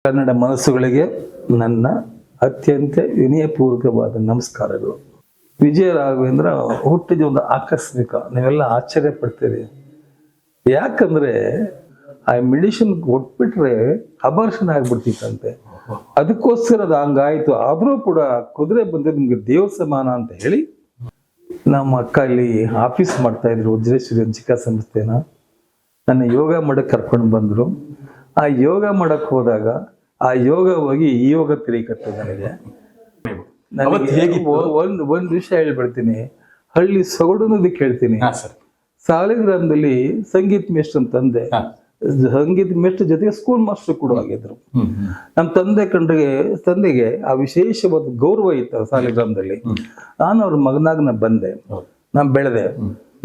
ಕನ್ನಡ ಮನಸ್ಸುಗಳಿಗೆ ನನ್ನ ಅತ್ಯಂತ ವಿನಯಪೂರ್ವಕವಾದ ನಮಸ್ಕಾರಗಳು. ವಿಜಯ ರಾಘವೇಂದ್ರ ಹುಟ್ಟಿದ ಒಂದು ಆಕಸ್ಮಿಕ, ನೀವೆಲ್ಲ ಆಶ್ಚರ್ಯ ಪಡ್ತೀರಿ. ಯಾಕಂದ್ರೆ ಆ ಮೆಡಿಸಿನ್ ಕೊಟ್ಬಿಟ್ರೆ ಅಬಾರ್ಷನ್ ಆಗ್ಬಿಡ್ತಿತ್ತಂತೆ. ಅದಕ್ಕೋಸ್ಕರ ಅದು ಹಂಗಾಯ್ತು. ಆದ್ರೂ ಕೂಡ ಕುದುರೆ ಬಂದ್ರೆ ನಿಮ್ಗೆ ದೇವ್ರ ಸಮಾನ ಅಂತ ಹೇಳಿ ನಮ್ಮ ಅಕ್ಕ ಇಲ್ಲಿ ಆಫೀಸ್ ಮಾಡ್ತಾ ಇದ್ರು, ವಜ್ರೇಶ್ವರಿ ಅಂಚಿಕಾ ಸಂಸ್ಥೆನ. ನನ್ನ ಯೋಗ ಮಾಡಕ್ಕೆ ಕರ್ಕೊಂಡು ಬಂದ್ರು. ಆ ಯೋಗ ಮಾಡಕ್ ಹೋದಾಗ ಆ ಯೋಗ ಹೋಗಿ ಈ ಯೋಗ ತಿರುಗತ್ತೆ ನನಗೆ. ಒಂದ್ ವಿಷಯ ಹೇಳ್ಬಿಡ್ತೀನಿ. ಹಳ್ಳಿ ಸೊಗಡುನದಕ್ಕೆ ಹೇಳ್ತೀನಿ. ಸಾಲಿಗ್ರಾಮದಲ್ಲಿ ಸಂಗೀತ ಮೇಷ್ಟ್ರ ತಂದೆ, ಸಂಗೀತ ಮೇಷ್ಟ್ರ ಜೊತೆಗೆ ಸ್ಕೂಲ್ ಮಾಸ್ಟರ್ ಕೂಡ ಆಗಿದ್ರು. ನಮ್ಮ ತಂದೆಗೆ ಆ ವಿಶೇಷವಾದ ಗೌರವ ಇತ್ತು ಸಾಲಿಗ್ರಾಮದಲ್ಲಿ. ನಾನು ಅವ್ರ ಮಗನಾಗ ನಾ ಬಂದೆ, ನಾನು ಬೆಳೆದೆ.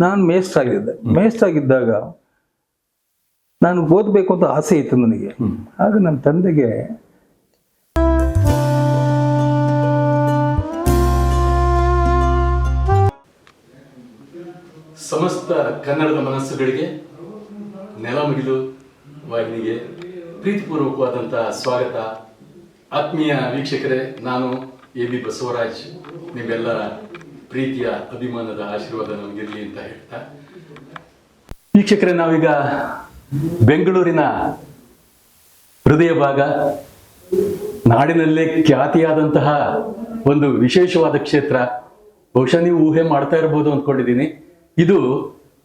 ನಾನು ಮೇಷ್ಟ್ರಾಗಿದ್ದಾಗ ನಾನು ಓದ್ಬೇಕು ಅಂತ ಆಸೆ ಇತ್ತು ನನಗೆ. ಆಗ ನನ್ನ ತಂದೆಗೆ ಸಮಸ್ತ ಕನ್ನಡದ ಮನಸ್ಸುಗಳಿಗೆ ನೆಲಮುಗಿಲು ವಾಹಿನಿಗೆ ಪ್ರೀತಿಪೂರ್ವಕವಾದಂಥ ಸ್ವಾಗತ. ಆತ್ಮೀಯ ವೀಕ್ಷಕರೇ, ನಾನು ಎ ಬಿ ಬಸವರಾಜ್. ನಿಮ್ಮೆಲ್ಲ ಪ್ರೀತಿಯ ಅಭಿಮಾನದ ಆಶೀರ್ವಾದ ನಮಗಿರಲಿ ಅಂತ ಹೇಳ್ತಾ, ವೀಕ್ಷಕರೇ, ನಾವೀಗ ಬೆಂಗಳೂರಿನ ಹೃದಯ ಭಾಗ, ನಾಡಿನಲ್ಲೇ ಖ್ಯಾತಿಯಾದಂತಹ ಒಂದು ವಿಶೇಷವಾದ ಕ್ಷೇತ್ರ. ಬಹುಶಃ ನೀವು ಊಹೆ ಮಾಡ್ತಾ ಇರ್ಬೋದು ಅಂದ್ಕೊಂಡಿದ್ದೀನಿ. ಇದು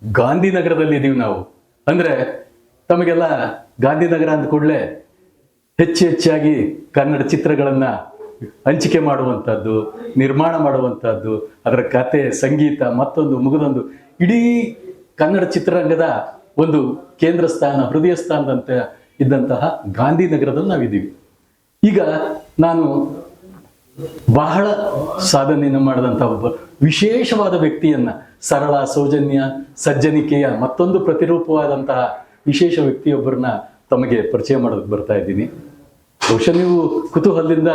ಗಾಂಧಿನಗರದಲ್ಲಿ ಇದೀವಿ ನಾವು. ಅಂದ್ರೆ ತಮಗೆಲ್ಲ ಗಾಂಧಿನಗರ ಅಂದ ಕೂಡಲೇ ಹೆಚ್ಚಾಗಿ ಕನ್ನಡ ಚಿತ್ರಗಳನ್ನ ಹಂಚಿಕೆ ಮಾಡುವಂಥದ್ದು, ನಿರ್ಮಾಣ ಮಾಡುವಂಥದ್ದು, ಅದರ ಕತೆ, ಸಂಗೀತ, ಮತ್ತೊಂದು ಮುಗಿದೊಂದು ಇಡೀ ಕನ್ನಡ ಚಿತ್ರರಂಗದ ಒಂದು ಕೇಂದ್ರ ಸ್ಥಾನ, ಹೃದಯ ಸ್ಥಾನದಂತ ಇದ್ದಂತಹ ಗಾಂಧಿನಗರದಲ್ಲಿ ನಾವಿದ್ದೀವಿ. ಈಗ ನಾನು ಬಹಳ ಸಾಧನೆಯನ್ನು ಮಾಡಿದಂಥ ಒಬ್ಬ ವಿಶೇಷವಾದ ವ್ಯಕ್ತಿಯನ್ನ, ಸರಳ, ಸೌಜನ್ಯ, ಸಜ್ಜನಿಕೆಯ ಮತ್ತೊಂದು ಪ್ರತಿರೂಪವಾದಂತಹ ವಿಶೇಷ ವ್ಯಕ್ತಿಯೊಬ್ಬರನ್ನ ತಮಗೆ ಪರಿಚಯ ಮಾಡೋದಕ್ಕೆ ಬರ್ತಾ ಇದ್ದೀನಿ. ಬಹುಶಃ ನೀವು ಕುತೂಹಲದಿಂದ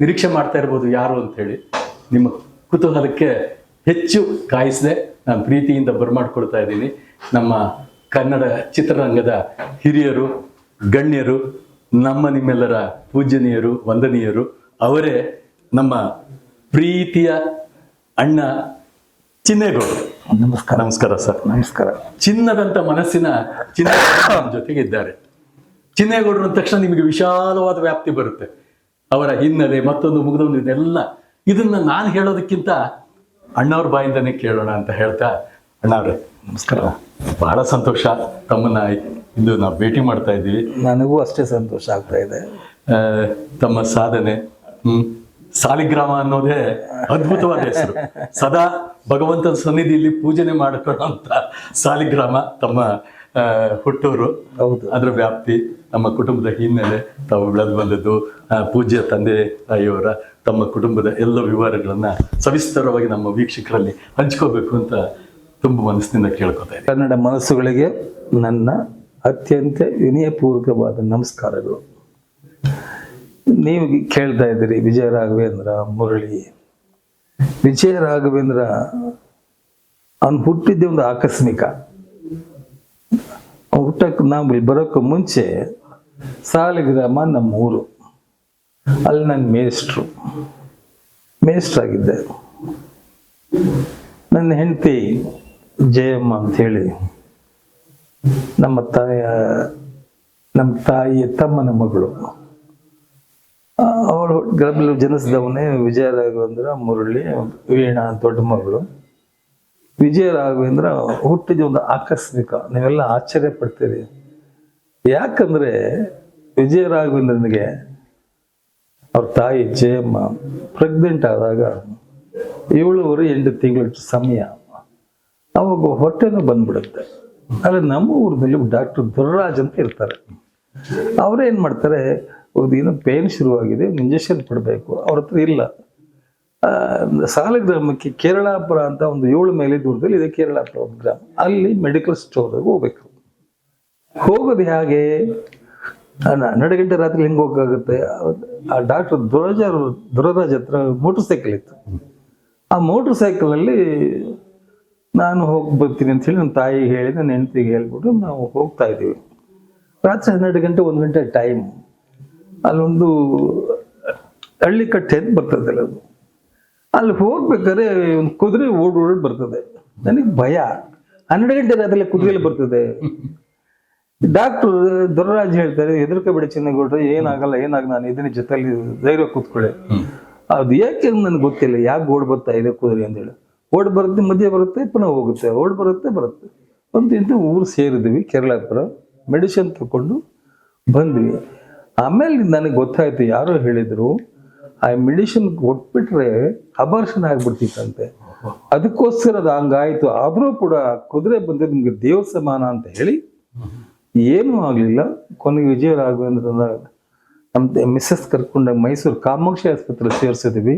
ನಿರೀಕ್ಷೆ ಮಾಡ್ತಾ ಇರ್ಬೋದು ಯಾರು ಅಂತ ಹೇಳಿ. ನಿಮ್ಮ ಕುತೂಹಲಕ್ಕೆ ಹೆಚ್ಚು ಕಾಯಿಸದೆ ನಾನು ಪ್ರೀತಿಯಿಂದ ಬರಮಾಡ್ಕೊಳ್ತಾ ಇದ್ದೀನಿ. ನಮ್ಮ ಕನ್ನಡ ಚಿತ್ರರಂಗದ ಹಿರಿಯರು, ಗಣ್ಯರು, ನಿಮ್ಮೆಲ್ಲರ ಪೂಜನೀಯರು, ವಂದನೀಯರು. ಅವರೇ ನಮ್ಮ ಪ್ರೀತಿಯ ಅಣ್ಣ ಚಿನ್ನೇಗೌಡರು. ನಮಸ್ಕಾರ ಸರ್. ನಮಸ್ಕಾರ. ಚಿನ್ನದಂತ ಮನಸ್ಸಿನ ಜೊತೆಗಿದ್ದಾರೆ. ಚಿನ್ನೇಗೌಡರು ಅಂದ ತಕ್ಷಣ ನಿಮಗೆ ವಿಶಾಲವಾದ ವ್ಯಾಪ್ತಿ ಬರುತ್ತೆ. ಅವರ ಹಿನ್ನೆಲೆ, ಮತ್ತೊಂದು ಮುಗಿದೊಂದು, ಇದನ್ನ ನಾನು ಹೇಳೋದಕ್ಕಿಂತ ಅಣ್ಣವ್ರ ಬಾಯಿಂದನೇ ಕೇಳೋಣ ಅಂತ ಹೇಳ್ತಾ, ಅಣ್ಣವ್ರೆ ನಮಸ್ಕಾರ. ಬಹಳ ಸಂತೋಷ ತಮ್ಮನ್ನ ಇಂದು ನಾವು ಭೇಟಿ ಮಾಡ್ತಾ ಇದ್ದೀವಿ. ನನಗೂ ಅಷ್ಟೇ ಸಂತೋಷ ಆಗ್ತಾ ಇದೆ. ತಮ್ಮ ಸಾಧನೆ, ಸಾಲಿಗ್ರಾಮ ಅನ್ನೋದೇ ಅದ್ಭುತವಾದ ಹೆಸರು. ಸದಾ ಭಗವಂತನ ಸನ್ನಿಧಿಯಲ್ಲಿ ಪೂಜನೆ ಮಾಡಿಕೊಳ್ಳುವಂತ ಸಾಲಿಗ್ರಾಮ ತಮ್ಮ ಹುಟ್ಟೂರು. ಹೌದು. ಅದರ ವ್ಯಾಪ್ತಿ, ನಮ್ಮ ಕುಟುಂಬದ ಹಿನ್ನೆಲೆ, ತಾವು ಬೆಳೆದು ಬಂದದ್ದು, ಪೂಜ್ಯ ತಂದೆ ತಾಯಿಯವರ, ತಮ್ಮ ಕುಟುಂಬದ ಎಲ್ಲ ವಿವರಗಳನ್ನ ಸವಿಸ್ತರವಾಗಿ ನಮ್ಮ ವೀಕ್ಷಕರಲ್ಲಿ ಹಂಚ್ಕೋಬೇಕು ಅಂತ ತುಂಬ ಮನಸ್ಸಿನಿಂದ ಕೇಳ್ಕೊತಾ ಇದ್ದೀನಿ. ಕನ್ನಡ ಮನಸ್ಸುಗಳಿಗೆ ನನ್ನ ಅತ್ಯಂತ ವಿನಯಪೂರ್ವಕವಾದ ನಮಸ್ಕಾರಗಳು. ನೀವು ಕೇಳ್ತಾ ಇದ್ದೀರಿ ವಿಜಯ ರಾಘವೇಂದ್ರ, ಮುರಳಿ. ವಿಜಯ ರಾಘವೇಂದ್ರ ಅವನು ಹುಟ್ಟಿದ್ದೆ ಒಂದು ಆಕಸ್ಮಿಕ. ಹುಟ್ಟಕ್ಕೆ ನಾವು ಬರೋಕ್ಕೂ ಮುಂಚೆ ಸಾಲಿಗ್ರಾಮ ನಮ್ಮ ಊರು. ಅಲ್ಲಿ ನಾನು ಮೇಷ್ಟ್ರಾಗಿದ್ದೆ. ನನ್ನ ಹೆಂಡತಿ ಜಯಮ್ಮ ಅಂತ ಹೇಳಿ ನಮ್ಮ ತಾಯಿಯ ತಮ್ಮನ ಮಗಳು. ಅವಳು ಗರ್ಭದಲ್ಲಿ ಜನಿಸಿದವನೇ ವಿಜಯ ರಾಘವೇಂದ್ರ, ಮುರಳಿ, ವೀಣಾ ದೊಡ್ಡ ಮಗಳು. ವಿಜಯ ರಾಘವೇಂದ್ರ ಹುಟ್ಟಿದ ಒಂದು ಆಕಸ್ಮಿಕ, ನೀವೆಲ್ಲ ಆಶ್ಚರ್ಯ ಪಡ್ತೀರಿ. ಯಾಕಂದ್ರೆ ವಿಜಯ ರಾಘವೇಂದ್ರನಿಗೆ ಅವ್ರ ತಾಯಿ ಜಯಮ್ಮ ಪ್ರೆಗ್ನೆಂಟ್ ಆದಾಗ 7.5 ತಿಂಗಳ ಸಮಯ. ಅವಾಗ ಹೊಟ್ಟೆನೂ ಬಂದ್ಬಿಡುತ್ತೆ. ಅಲ್ಲಿ ನಮ್ಮ ಊರಿನಲ್ಲಿ ಡಾಕ್ಟರ್ ದುರ್ರಾಜ್ ಅಂತ ಇರ್ತಾರೆ. ಅವ್ರೇನ್ ಮಾಡ್ತಾರೆ, ಏನೋ ಪೇನ್ ಶುರುವಾಗಿದೆ, ಇಂಜೆಕ್ಷನ್ ಕೊಡಬೇಕು. ಅವ್ರ ಹತ್ರ ಇಲ್ಲ. ಸಾಲಿಗ್ರಾಮಕ್ಕೆ ಕೇರಳಾಪುರ ಅಂತ ಒಂದು 7 ಮೈಲಿ ದೂರದಲ್ಲಿ ಇದೆ ಕೇರಳಾಪುರ ಒಂದು ಗ್ರಾಮ. ಅಲ್ಲಿ ಮೆಡಿಕಲ್ ಸ್ಟೋರ್ಗೆ ಹೋಗ್ಬೇಕು. ಹೋಗೋದು ಹೇಗೆ? 12 ಗಂಟೆ ರಾತ್ರಿ ಹೆಂಗೆ ಹೋಗೋಕ್ಕಾಗುತ್ತೆ? ಆ ಡಾಕ್ಟರ್ ದುರರಾಜ್ ಹತ್ರ ಮೋಟರ್ ಸೈಕಲ್ ಇತ್ತು. ಆ ಮೋಟರ್ ಸೈಕಲಲ್ಲಿ ನಾನು ಹೋಗಿ ಬರ್ತೀನಿ ಅಂತ ಹೇಳಿ ನನ್ನ ತಾಯಿಗೆ ಹೇಳಿ, ನನ್ನ ಹೆಂಡತಿಗೆ ಹೇಳ್ಬಿಟ್ಟು ನಾವು ಹೋಗ್ತಾ ಇದ್ದೀವಿ. ರಾತ್ರಿ 12 ಗಂಟೆ 1 ಗಂಟೆ ಟೈಮ್. ಅಲ್ಲೊಂದು ಹಳ್ಳಿಕಟ್ಟೆ ಅಂತ ಬರ್ತದೆ ಅದು. ಅಲ್ಲಿ ಹೋಗ್ಬೇಕಾದ್ರೆ ಒಂದು ಕುದುರೆ ಓಡ್ ಬರ್ತದೆ. ನನಗೆ ಭಯ, 12 ಗಂಟೆ ರಾತ್ರಿ ಕುದುರೆಯಲ್ಲಿ ಬರ್ತದೆ. ಡಾಕ್ಟರ್ ದೊರರಾಜ್ ಹೇಳ್ತಾರೆ, ಹೆದರ್ಕೋಬೇಡಿ ಚಿನ್ನಗೌಡ್ರೆ, ಏನಾಗಲ್ಲ ನಾನು ಇದನ್ನ ಜೊತೆಲಿ ಧೈರ್ಯ ಕೂತ್ಕೊಳ್ಳಿ. ಅದು ಯಾಕೆ ನನಗೆ ಗೊತ್ತಿಲ್ಲ, ಯಾಕೆ ಓಡ್ ಬರ್ತಾ ಇದೆ ಕುದುರೆ ಅಂತೇಳಿ. ಓಡ್ ಬರುತ್ತೆ, ಮಧ್ಯೆ ಬರುತ್ತೆ, ಪುನಃ ಹೋಗುತ್ತೆ, ಓಡ್ ಬರುತ್ತೆ. ಇಂತ ಊರು ಸೇರಿದ್ವಿ, ಕೇರಳಾಪುರ. ಮೆಡಿಸಿನ್ ತಗೊಂಡು ಬಂದ್ವಿ. ಆಮೇಲೆ ನನಗೆ ಗೊತ್ತಾಯ್ತು, ಯಾರೋ ಹೇಳಿದ್ರು ಆ ಮೆಡಿಸಿನ್ ಕೊಟ್ಬಿಟ್ರೆ ಅಬಾರ್ಷನ್ ಆಗ್ಬಿಡ್ತಿತ್ತಂತೆ. ಅದಕ್ಕೋಸ್ಕರ ಅದು ಹಂಗಾಯ್ತು. ಆದ್ರೂ ಕೂಡ ಕುದುರೆ ಬಂದಿದ್ದು ನಿಮ್ಗೆ ದೇವ್ರ ಸಮಾನ ಅಂತ ಹೇಳಿ ಏನೂ ಆಗ್ಲಿಲ್ಲ. ಕೊನೆಗೆ ವಿಜಯ ರಾಘವೇಂದ್ರ ನಮ್ಮ ಮಿಸ್ಸಸ್ ಕರ್ಕೊಂಡಾಗ ಮೈಸೂರು ಕಾಮಾಕ್ಷಿ ಆಸ್ಪತ್ರೆ ಸೇರಿಸಿದ್ವಿ.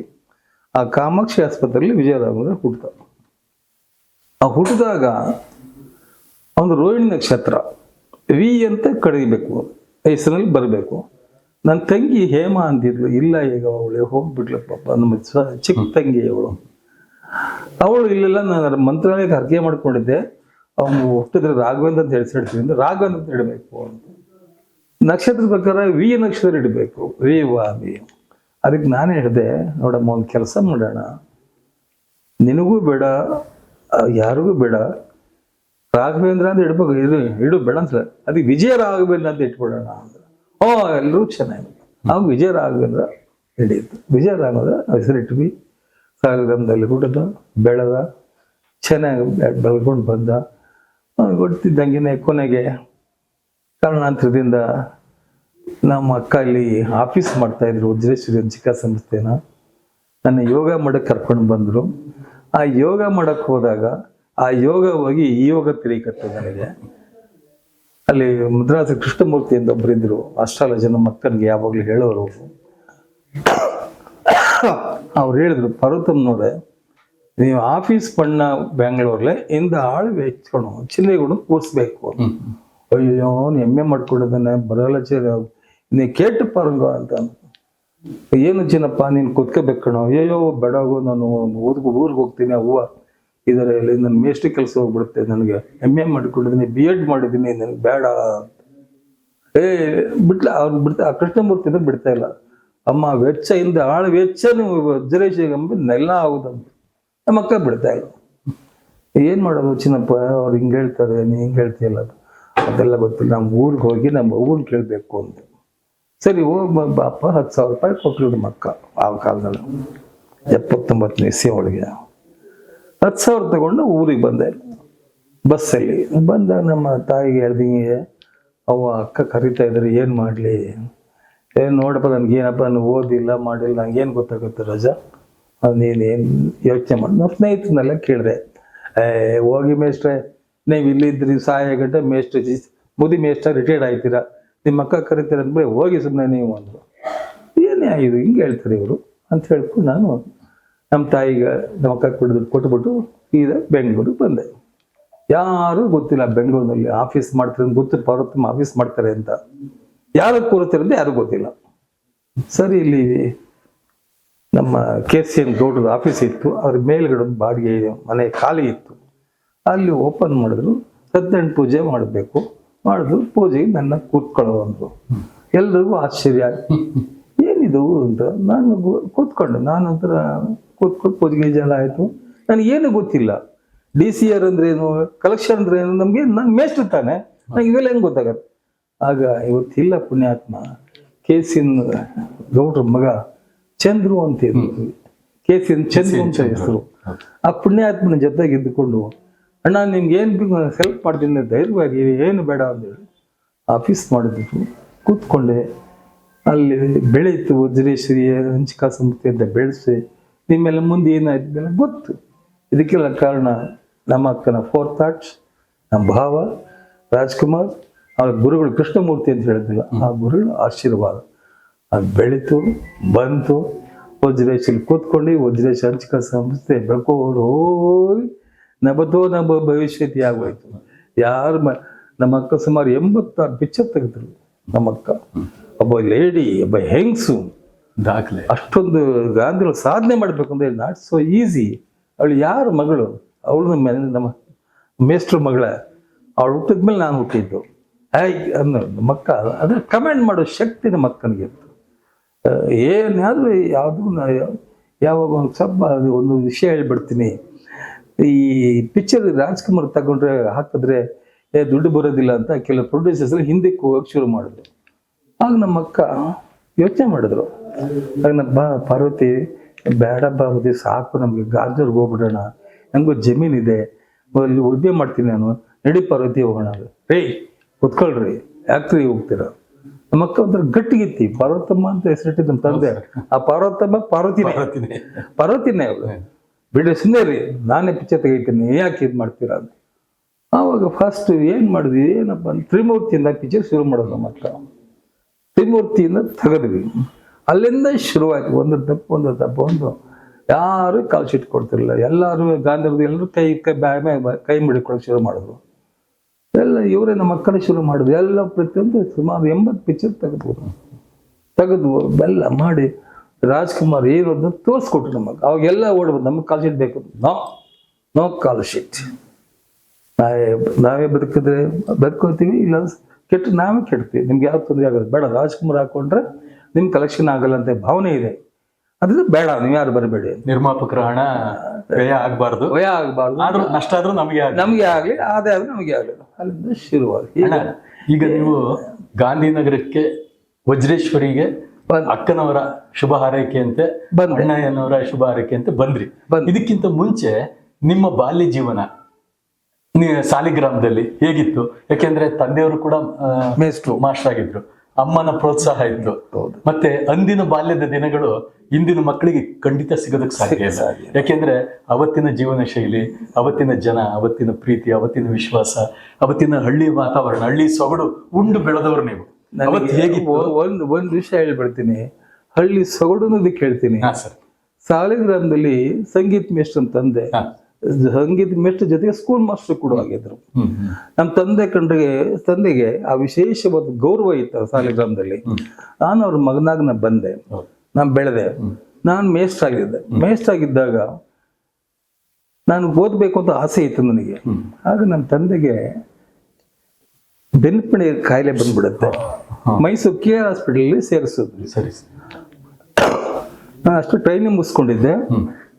ಆ ಕಾಮಾಕ್ಷಿ ಆಸ್ಪತ್ರೆಯಲ್ಲಿ ವಿಜಯ ರಾಘವೇಂದ್ರ ಹುಟ್ಟಿದ. ಆ ಹುಟ್ಟಿದಾಗ ಒಂದು ರೋಹಿಣಿ ನಕ್ಷತ್ರ ವಿ ಅಂತ ಕಡಿಬೇಕು, ಹೆಸರಲ್ಲಿ ಬರಬೇಕು. ನನ್ನ ತಂಗಿ ಹೇಮಾ ಅಂತಿದ್ಲು, ಇಲ್ಲ ಈಗ ಅವಳೆ ಹೋಗ್ಬಿಟ್ಲು ಪಾಪ, ನಮ್ಮ ಚಿಕ್ಕ ತಂಗಿ ಅವಳು ಇಲ್ಲೆಲ್ಲ ನಾನು ಮಂತ್ರಾಲಯಕ್ಕೆ ಹರಕೆ ಮಾಡ್ಕೊಂಡಿದ್ದೆ. ಅವನು ಹುಟ್ಟಿದ್ರೆ ರಾಘವೇಂದ್ರ ಅಂತ ಹೆಸರಿಡ್ತೀವಿ ಅಂದ್ರೆ ರಾಘವೇಂದ್ರ ಅಂತ ಇಡಬೇಕು ಅಂತ. ನಕ್ಷತ್ರದ ಪ್ರಕಾರ ವಿ ನಕ್ಷತ್ರ ಇಡಬೇಕು, ವಿ. ಅದಕ್ಕೆ ನಾನು ಹೇಳಿದೆ, ನೋಡಮ್ಮ ಒಂದು ಕೆಲಸ ಮಾಡೋಣ, ನಿನಗೂ ಬೇಡ ಯಾರಿಗೂ ಬೇಡ, ರಾಘವೇಂದ್ರ ಅಂತ ಇಡ್ಬೇಕು, ಇಡು ಬೇಡ ಅಂತ. ಅದಕ್ಕೆ ವಿಜಯ ರಾಘವೇಂದ್ರ ಅಂತ ಇಟ್ಬಿಡೋಣ ಅಂದ್ರೆ ಎಲ್ಲರೂ ಚೆನ್ನಾಗಿ. ಅವಾಗ ವಿಜಯ ರಾಘವೇಂದ್ರ ಹಿಡಿಯಿತು. ವಿಜಯ ರಾಘವೇಂದ್ರ ಹೆಸರಿಟ್ವಿ. ಸಾಗರದಲ್ಲಿ ಹುಟ್ಟಿದ, ಬೆಳೆದ, ಚೆನ್ನಾಗಿ ಬೆಳ್ಕೊಂಡು ಬಂದ. ಗೊತ್ತಿದ್ದಂಗೆ ಕೊನೆಗೆ ಕಾರಣಾಂತರದಿಂದ ನಮ್ಮ ಅಕ್ಕ ಇಲ್ಲಿ ಆಫೀಸ್ ಮಾಡ್ತಾ ಇದ್ರು, ವಜ್ರೇಶ್ವರಿ ಅಂಚಿಕಾ ಸಂಸ್ಥೆನ. ನನ್ನ ಯೋಗ ಮಾಡಕ್ಕೆ ಕರ್ಕೊಂಡು ಬಂದರು. ಆ ಯೋಗ ಮಾಡಕ್ಕೆ ಹೋದಾಗ ಆ ಯೋಗ ಹೋಗಿ ಈ ಯೋಗ ತಿಳಿಕತ್ತು ನನಗೆ. ಅಲ್ಲಿ ಮದ್ರಾಸ ಕೃಷ್ಣಮೂರ್ತಿ ಅಂತ ಒಬ್ಬರಿದ್ರು, ಅಷ್ಟಾಲಜಿ, ನಮ್ಮ ಅಕ್ಕನಿಗೆ ಯಾವಾಗಲೂ ಹೇಳೋರು. ಅವ್ರು ಹೇಳಿದ್ರು, ಪರ್ವತಮ್ಮನವ್ರೆ, ನೀವು ಆಫೀಸ್ பண்ண ಬೆಂಗಳೂರಲ್ಲೇ ಇಂದ ಆಳು ವೆಚ್ಕೊಂಡು ಚಿನ್ನಗಳು ಕೂರಿಸ್ಬೇಕು. ಅಯ್ಯೋ ಎಮ್ಮೆ ಮಾಡ್ಕೊಂಡಿದ್ದಾನೆ, ಬರಲ್ಲ ನೀ ಕೇಟು ಪಾರಂಗ ಅಂತ. ಏನು ಚಿನ್ನಪ್ಪ, ನೀನು ಕುತ್ಕೋಬೇಕು ಕಣೋ. ಅಯ್ಯೋ ಬೇಡಾಗೋ, ನಾನು ಊರಿಗೆ ಹೋಗ್ತೀನಿ, ಹೂವು ಇದರಲ್ಲಿ ನನ್ನ ಮೇಷ್ಟ್ರಿ ಕೆಲಸ ಹೋಗ್ಬಿಡುತ್ತೆ, ನನಗೆ ಎಮ್ಮೆ ಮಾಡ್ಕೊಂಡಿದ್ದೀನಿ, B.Ed ಮಾಡಿದ್ದೀನಿ, ನನಗೆ ಬೇಡ. ಅವ್ರು ಬಿಡ್ತಾ, ಆ ಕೃಷ್ಣಮೂರ್ತಿ ಅಂದ್ರೆ ಬಿಡ್ತಾ ಇಲ್ಲ. ಅಮ್ಮ ವೆಚ್ಚ ಇಂದ ಆಳು ವೆಚ್ಚ ನೀವು ವಜ್ರೇಶ್ವರಿಗೆಲ್ಲ ಆಗುದಂತ ನಮ್ಮ ಅಕ್ಕ ಬಿಡ್ತಾ ಇಲ್ಲ. ಏನ್ ಮಾಡೋದು ಚಿನ್ನಪ್ಪ, ಅವ್ರು ಹಿಂಗೆ ಹೇಳ್ತಾರೆ, ನೀ ಹಿಂಗೆ ಹೇಳ್ತೀಯಲ್ಲ, ಅದೆಲ್ಲ ಗೊತ್ತಿಲ್ಲ, ನಮ್ಮ ಊರಿಗೆ ಹೋಗಿ ನಮ್ಮ ಅವ್ವನ್ನ ಕೇಳಬೇಕು ಅಂತ. ಸರಿ ಹೋಗಿ ಬಾಪ, 10,000 ರೂಪಾಯಿ ಕೊಟ್ಟರು ನಮ್ಮ ಅಕ್ಕ. ಆ ಕಾಲದಲ್ಲಿ 79ನೇ ಇಸ್ವಿ ಒಳಗೆ 10,000 ತಗೊಂಡು ಊರಿಗೆ ಬಂದೆ. ಬಸ್ಸಲ್ಲಿ ಬಂದ ನಮ್ಮ ತಾಯಿಗೆ ಹೇಳ್ದಂಗೆ, ಅವ ಅಕ್ಕ ಕರಿತಾ ಇದ್ದಾರೆ, ಏನು ಮಾಡಲಿ, ನೋಡಪ್ಪ ನನಗೇನಪ್ಪ, ನಾನು ಓದಿಲ್ಲ ಮಾಡಿಲ್ಲ, ನಂಗೇನು ಗೊತ್ತಾಗುತ್ತೆ ರಜಾ, ನೀನೇನು ಯೋಚನೆ ಮಾಡಿ. ನಮ್ಮ ಸ್ನೇಹಿತರನ್ನೆಲ್ಲ ಕೇಳಿದೆ, ಹೋಗಿ ಮೇಷ್ಟ್ರೆ, ನೀವು ಇಲ್ಲಿದ್ರಿ ಸಾಯ ಗಂಟೆ ಮೇಷ್ಟ್ರೆ, ಮುದಿ ಮೇಷ್ಟ್ರ ರಿಟೈರ್ಡ್ ಆಯ್ತೀರಾ, ನಿಮ್ಮ ಅಕ್ಕ ಕರಿತೀರ ಅಂದ್ರೆ ಹೋಗಿ ಸುಮ್ಮನೆ ನೀವು ಅಂದರು. ಏನೇ ಆಗಿದೆ ಹಿಂಗೆ ಹೇಳ್ತಾರೆ ಇವರು ಅಂತ ಹೇಳ್ಕೊಂಡು ನಾನು ನಮ್ಮ ತಾಯಿಗೆ ನಮ್ಮ ಅಕ್ಕ ಕೊಟ್ಬಿಟ್ಟು ಈಗ ಬೆಂಗಳೂರಿಗೆ ಬಂದೆ. ಯಾರೂ ಗೊತ್ತಿಲ್ಲ ಬೆಂಗಳೂರಿನಲ್ಲಿ ಆಫೀಸ್ ಮಾಡ್ತಾರೆ ಅಂತ ಗೊತ್ತು, ಪರ್ವತಮ್ಮ ಆಫೀಸ್ ಮಾಡ್ತಾರೆ ಅಂತ. ಯಾರು ಕೂರುತ್ತಾರೆ ಅಂತ ಯಾರಿಗೂ ಗೊತ್ತಿಲ್ಲ. ಸರಿ, ಇಲ್ಲಿ ನಮ್ಮ KCN ಗೌಡ್ರದ ಆಫೀಸ್ ಇತ್ತು, ಅದ್ರ ಮೇಲ್ಗಡೆ ಒಂದು ಬಾಡಿಗೆ ಮನೆ ಖಾಲಿ ಇತ್ತು. ಅಲ್ಲಿ ಓಪನ್ ಮಾಡಿದ್ರು, ಸತ್ಯನಾರಾಯಣ ಪೂಜೆ ಮಾಡಬೇಕು. ಮಾಡಿದ್ರು, ಪೂಜೆಗೆ ನನ್ನ ಕೂತ್ಕೊಳ್ಳೋ ಅಂದರು. ಎಲ್ರಿಗೂ ಆಶ್ಚರ್ಯ, ಏನಿದು ಅಂತ. ನಾನು ಕೂತ್ಕೊಂಡೆ, ನಾನಂತರ ಕೂತ್ಕೊಂಡು ಪೂಜೆಗೆ ಜನ ಆಯಿತು. ನನಗೇನು ಗೊತ್ತಿಲ್ಲ, DCR ಅಂದ್ರೆ ಏನು, ಕಲೆಕ್ಷನ್ ಅಂದ್ರೆ ಏನು, ನಾನು ಮೇಷ್ಟ್ರು ತಾನೆ, ನಂಗೆ ಇವೆಲ್ಲ ಹೆಂಗೆ ಗೊತ್ತಾಗತ್ತೆ. ಆಗ ಇವತ್ತಿಲ್ಲ ಪುಣ್ಯಾತ್ಮ KCN ಗೌಡ್ರ ಮಗ ಚಂದ್ರು ಅಂತ ಇದ್ರು, KCN ಚಂದ್ರು ಅಂತ ಹೆಸರು. ಆ ಪುಣ್ಯಾತ್ಮನ ಜೊತೆಗೆ ಇದ್ದುಕೊಂಡು, ಅಣ್ಣ ನಿಮ್ಗೆ ಏನು ಬೇಕು ನಾನು ಹೆಲ್ಪ್ ಮಾಡ್ತೀನಿ, ಧೈರ್ಯವಾಗಿ, ಏನು ಬೇಡ ಅಂತೇಳಿ ಆಫೀಸ್ ಮಾಡಿದ್ರು. ಕೂತ್ಕೊಂಡೆ, ಅಲ್ಲಿ ಬೆಳೀತು. ವಜ್ರೇಶ್ವರಿ ಅಂಚಿಕಾ ಸಂಸ್ಥೆ ಅಂತ ಬೆಳೆಸಿ ನಿಮ್ಮೆಲ್ಲ ಮುಂದೆ ಏನಾಯ್ತಿದ್ದೆಲ್ಲ ಗೊತ್ತು. ಇದಕ್ಕೆಲ್ಲ ಕಾರಣ ನಮ್ಮ ಅಕ್ಕನ 4 ಥಾಟ್ಸ್, ನಮ್ಮ ಭಾವ ರಾಜ್ಕುಮಾರ್, ಅವ್ರ ಗುರುಗಳು ಕೃಷ್ಣಮೂರ್ತಿ ಅಂತ ಹೇಳಿದ್ದಿಲ್ಲ, ಆ ಗುರುಗಳ ಆಶೀರ್ವಾದ. ಅದು ಬೆಳೀತು, ಬಂತು. ವಜ್ರೇಶ್ವರಿ ಕೂತ್ಕೊಂಡು ವಜ್ರೇಶ್ವರಿ ಅಂಚಿಕಾ ಸಂಸ್ಥೆ ಬೆಳ್ಕೊಂಡು ಹೋಗಿ ನಭ ಭವಿಷ್ಯತಿ ಆಗೋಯ್ತು. ಯಾರು ನಮ್ಮ ಅಕ್ಕ ಸುಮಾರು 86 ಪಿಕ್ಚರ್ ತೆಗೆದ್ರು ನಮ್ಮ ಅಕ್ಕ. ಒಬ್ಬ ಲೇಡಿ, ಒಬ್ಬ ಹೆಂಗ್ಸು, ದಾಖಲೆ. ಅಷ್ಟೊಂದು ಗಾಂಧಿಗಳು ಸಾಧನೆ ಮಾಡ್ಬೇಕು ಅಂದ್ರೆ ನಾಟ್ ಸೋ ಈಸಿ. ಅವಳು ಯಾರ ಮಗಳು, ಅವಳು ನಮ್ಮ ಮೇಷ್ಟ್ರ ಮಗಳ. ಅವಳು ಹುಟ್ಟಿದ್ಮೇಲೆ ನಾನು ಹುಟ್ಟಿದ್ದು. ಅನ್ನೋ ನಮ್ಮ ಅಕ್ಕ, ಅದ್ರ ಕಮೆಂಟ್ ಮಾಡೋ ಶಕ್ತಿ ನಮ್ಮ ಅಕ್ಕನಿಗೆ ಇತ್ತು. ಏನಾದರೂ ಯಾವುದು ಯಾವಾಗ ಒಂದು ಸ್ವಲ್ಪ ಒಂದು ವಿಷಯ ಹೇಳ್ಬಿಡ್ತೀನಿ. ಈ ಪಿಕ್ಚರ್ ರಾಜ್ಕುಮಾರ್ ತಗೊಂಡ್ರೆ ಹಾಕಿದ್ರೆ ದುಡ್ಡು ಬರೋದಿಲ್ಲ ಅಂತ ಕೆಲವು ಪ್ರೊಡ್ಯೂಸರ್ಸ್ ಹಿಂದಕ್ಕೆ ಹೋಗಕ್ಕೆ ಶುರು ಮಾಡಿದ್ರು. ಆಗ ನಮ್ಮ ಅಕ್ಕ ಯೋಚನೆ ಮಾಡಿದ್ರು. ಆಗ ನಮ್ಮ ಪಾರ್ವತಿ ಬೇಡ ಪಾರ್ವತಿ ಸಾಕು, ನಮಗೆ ಗಾಜರ್ಗೆ ಹೋಗ್ಬಿಡೋಣ, ನನಗೂ ಜಮೀನಿದೆ, ಅಲ್ಲಿ ಉಳ್ಮೆ ಮಾಡ್ತೀನಿ ನಾನು, ನಡಿ ಪಾರ್ವತಿ ಹೋಗೋಣ. ರೇ ಕುತ್ಕೊಳ್ರಿ, ಯಾಕ್ರಿ ಹೋಗ್ತೀರ? ನಮ್ಮ ಅಕ್ಕ ಒಂಥರ ಗಟ್ಟಿಗಿತ್ತಿ, ಪಾರ್ವತಮ್ಮ ಅಂತ ಹೆಸರಿಟ್ಟಿದ್ದ ನಮ್ಮ ತಂದೆ. ಆ ಪಾರ್ವತಮ್ಮ ಪಾರ್ವತಿನೇ ಅವಳು. ಬಿಡಿ ಸುಮ್ಮನೆ ರೀ, ನಾನೇ ಪಿಕ್ಚರ್ ತೆಗಿತೀನಿ, ಯಾಕೆ ಇದು ಮಾಡ್ತೀರಾ ಅಂತ. ಆವಾಗ ಫಸ್ಟ್ ಏನು ಮಾಡಿದ್ವಿ, ಏನಪ್ಪ ಅಂದ್ರೆ ತ್ರಿಮೂರ್ತಿಯಿಂದ ಪಿಕ್ಚರ್ ಶುರು ಮಾಡೋದು. ನಮ್ಮ ಅಕ್ಕ ತ್ರಿಮೂರ್ತಿಯಿಂದ ತೆಗೆದ್ವಿ. ಅಲ್ಲಿಂದ ಶುರುವಾಯ್ತು. ಒಂದು ತಪ್ಪು ಯಾರು ಕಾಲ್ ಶೀಟ್ ಕೊಡ್ತಿರ್ಲಿಲ್ಲ. ಎಲ್ಲರೂ ಗಾಂಧಿ ಎಲ್ಲರೂ ಕೈ ಮುಡಿಕೊಳ್ಳೋಕೆ ಶುರು ಮಾಡಿದ್ರು. ಎಲ್ಲ ಇವರೇ ನಮ್ಮ ಮಕ್ಕಳೇ ಶುರು ಮಾಡಿದ್ರು. ಎಲ್ಲ ಪ್ರತಿಯೊಂದು ಸುಮಾರು 80 ಪಿಕ್ಚರ್ ತೆಗೆದ್ವು ಎಲ್ಲ ಮಾಡಿ ರಾಜ್ಕುಮಾರ್ ಏನೋದನ್ನ ತೋರಿಸ್ಕೊಟ್ರು ನಮಗೆ. ಅವಾಗೆಲ್ಲ ಓಡ್ಬೋದು, ನಮಗೆ ಕಾಲ್ ಶೀಟ್ ಬೇಕು, ನೋ ಕಾಲ್ ಶೀಟ್. ನಾವೇ ಬದುಕೋತೀವಿ, ಇಲ್ಲ ಕೆಟ್ಟು ನಾವೇ ಕೆಡ್ತೀವಿ, ನಿಮ್ಗೆ ಯಾವ ತೊಂದರೆ ಆಗೋದು ಬೇಡ, ರಾಜ್ಕುಮಾರ್ ಹಾಕೊಂಡ್ರೆ ನಿಮ್ ಕಲೆಕ್ಷನ್ ಆಗಲ್ಲ ಅಂತ ಭಾವನೆ ಇದೆ. ಅದ್ರ ಬೇಡ, ನೀವು ಯಾರು ಬರಬೇಡಿ, ನಿರ್ಮಾಪಕರ ಹಣ ವ್ಯಯ ಆಗಬಾರ್ದು, ನಷ್ಟ ಆದ್ರೂ ನಮಗೆ ಆಗ್ಲಿ, ಆದಾಯ ಆದ್ರೂ ನಮಗೆ ಆಗಲಿ. ಅಲ್ಲಿಂದ ಶುರುವಾಗಿ ಈಗ ನೀವು ಗಾಂಧಿನಗರಕ್ಕೆ ವಜ್ರೇಶ್ವರಿಗೆ ಅಕ್ಕನವರ ಶುಭ ಹಾರೈಕೆಯಂತೆ, ಅಣ್ಣಯ್ಯನವರ ಶುಭ ಹಾರೈಕೆಯಂತೆ ಬಂದ್ರಿ. ಇದಕ್ಕಿಂತ ಮುಂಚೆ ನಿಮ್ಮ ಬಾಲ್ಯ ಜೀವನ ಸಾಲಿಗ್ರಾಮದಲ್ಲಿ ಹೇಗಿತ್ತು? ಯಾಕೆಂದ್ರೆ ತಂದೆಯವರು ಕೂಡ ಮಾಸ್ಟರ್ ಆಗಿದ್ರು, ಅಮ್ಮನ ಪ್ರೋತ್ಸಾಹ ಇತ್ತು. ಮತ್ತೆ ಅಂದಿನ ಬಾಲ್ಯದ ದಿನಗಳು ಇಂದಿನ ಮಕ್ಕಳಿಗೆ ಖಂಡಿತ ಸಿಗೋದಕ್ಕೆ ಸಾಧ್ಯ ಇಲ್ಲ. ಯಾಕೆಂದ್ರೆ ಅವತ್ತಿನ ಜೀವನ ಶೈಲಿ, ಅವತ್ತಿನ ಜನ, ಅವತ್ತಿನ ಪ್ರೀತಿ, ಅವತ್ತಿನ ವಿಶ್ವಾಸ, ಅವತ್ತಿನ ಹಳ್ಳಿ ವಾತಾವರಣ, ಹಳ್ಳಿ ಸೊಗಡು ಉಂಡು ಬೆಳೆದವರು ನೀವು. ಹೇಗಿತ್ತು? ಒಂದು ವಿಷಯ ಹೇಳ್ಬಿಡ್ತೀನಿ, ಹಳ್ಳಿ ಸೊಗಡು ಅನ್ನೋದಕ್ಕೆ ಹೇಳ್ತೀನಿ. ಸಾಲಿಗ್ರಾಮದಲ್ಲಿ ಸಂಗೀತ ಮೇಷ್ಟ್ರ ತಂದೆ, ಸಂಗೀತ ಮೇಷ್ಟ್ರ ಜೊತೆಗೆ ಸ್ಕೂಲ್ ಮಾಸ್ಟರ್ ಕೂಡ ಆಗಿದ್ರು. ನಮ್ಮ ತಂದೆಗೆ ಆ ವಿಶೇಷವಾದ ಗೌರವ ಇತ್ತು ಸಾಲಿಗ್ರಾಮದಲ್ಲಿ. ನಾನು ಅವ್ರ ಮಗನಾಗ ಬಂದೆ, ನಾನು ಬೆಳೆದೆ, ನಾನು ಮೇಷ್ಟ್ರ ಆಗಿದ್ದಾಗ ನಾನು ಓದ್ಬೇಕು ಅಂತ ಆಸೆ ಇತ್ತು ನನಗೆ. ಆಗ ನಮ್ಮ ತಂದೆಗೆ ಬೆನ್ಪಣಿ ಕಾಯಿಲೆ ಬಂದ್ಬಿಡುತ್ತೆ. ಮೈಸೂರು KR ಹಾಸ್ಪಿಟಲ್ ಸೇರಿಸಿದ್ವಿ. ನಾನು ಅಷ್ಟು ಟ್ರೈನಿಂಗ್ ಮುಗಿಸ್ಕೊಂಡಿದ್ದೆ,